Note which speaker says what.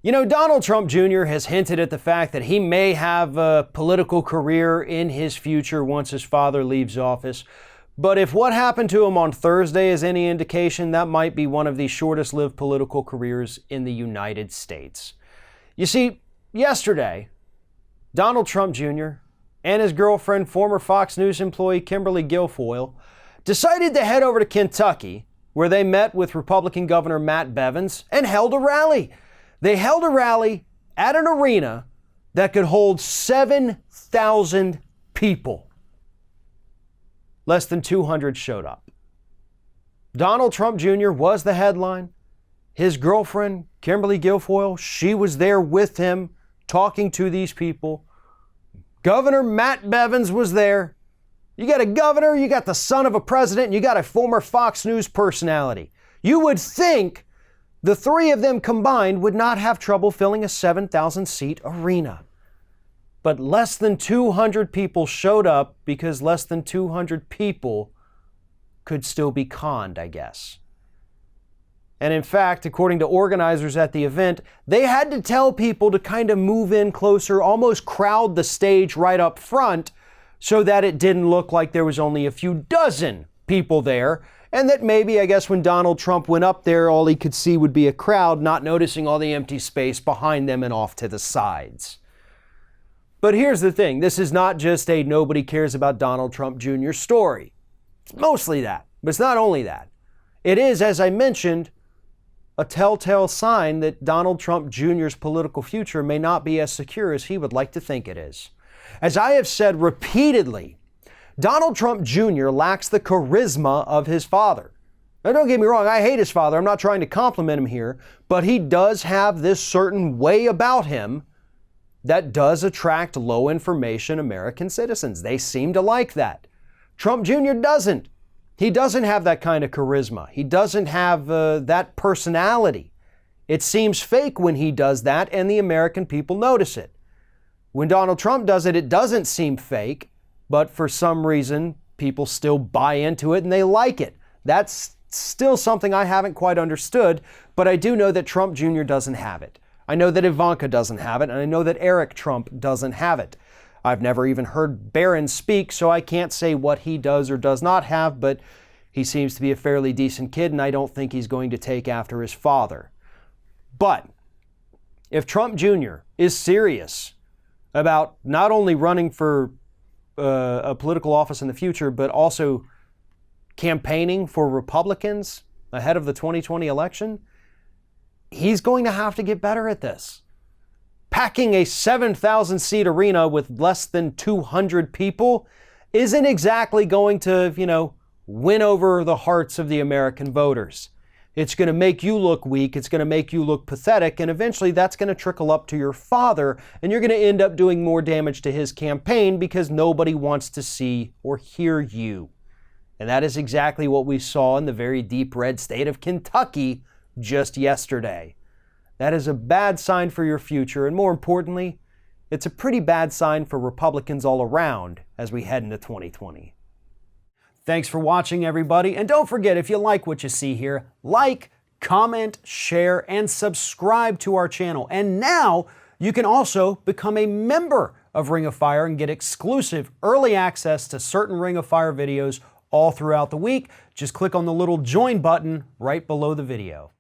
Speaker 1: You know, Donald Trump Jr. has hinted at the fact that he may have a political career in his future once his father leaves office. But if what happened to him on Thursday is any indication, that might be one of the shortest-lived political careers in the United States. You see, yesterday, Donald Trump Jr. and his girlfriend, former Fox News employee Kimberly Guilfoyle, decided to head over to Kentucky, where they met with Republican Governor Matt Bevins and held a rally. They held a rally at an arena that could hold 7,000 people. Less than 200 showed up. Donald Trump Jr. was the headline. His girlfriend, Kimberly Guilfoyle, she was there with him talking to these people. Governor Matt Bevins was there. You got a governor, you got the son of a president, and you got a former Fox News personality. You would think the three of them combined would not have trouble filling a 7,000-seat arena. But less than 200 people showed up because less than 200 people could still be conned, I guess. And in fact, according to organizers at the event, they had to tell people to kind of move in closer, almost crowd the stage right up front so that it didn't look like there was only a few dozen people there. And that maybe, I guess, when Donald Trump went up there, all he could see would be a crowd, not noticing all the empty space behind them and off to the sides. But here's the thing. This is not just a nobody cares about Donald Trump Jr. story. It's mostly that, but it's not only that. It is, as I mentioned, a telltale sign that Donald Trump Jr.'s political future may not be as secure as he would like to think it is. As I have said repeatedly, Donald Trump Jr. lacks the charisma of his father. Now, don't get me wrong, I hate his father. I'm not trying to compliment him here, but he does have this certain way about him that does attract low information American citizens. They seem to like that. Trump Jr. doesn't. He doesn't have that kind of charisma. He doesn't have that personality. It seems fake when he does that, and the American people notice it. When Donald Trump does it, it doesn't seem fake, but for some reason, people still buy into it and they like it. That's still something I haven't quite understood, but I do know that Trump Jr. doesn't have it. I know that Ivanka doesn't have it, and I know that Eric Trump doesn't have it. I've never even heard Barron speak, so I can't say what he does or does not have, but he seems to be a fairly decent kid, and I don't think he's going to take after his father. But if Trump Jr. is serious about not only running for a political office in the future, but also campaigning for Republicans ahead of the 2020 election, he's going to have to get better at this. Packing a 7,000-seat arena with less than 200 people isn't exactly going to, win over the hearts of the American voters. It's going to make you look weak. It's going to make you look pathetic. And eventually that's going to trickle up to your father. And you're going to end up doing more damage to his campaign because nobody wants to see or hear you. And that is exactly what we saw in the very deep red state of Kentucky just yesterday. That is a bad sign for your future. And more importantly, it's a pretty bad sign for Republicans all around as we head into 2020. Thanks for watching, everybody. And don't forget, if you like what you see here, like, comment, share, and subscribe to our channel. And now you can also become a member of Ring of Fire and get exclusive early access to certain Ring of Fire videos all throughout the week. Just click on the little join button right below the video.